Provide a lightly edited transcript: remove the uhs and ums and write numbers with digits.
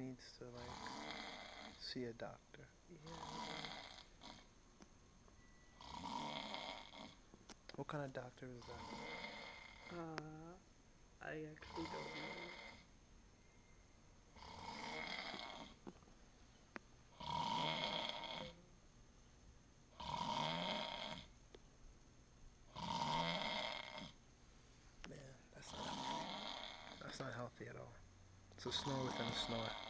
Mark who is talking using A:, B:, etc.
A: needs to like see a doctor.
B: Yeah.
A: What kind of doctor is that?
B: I actually don't know.
A: Man, that's not healthy. That's not healthy at all. It's a snore within a snore.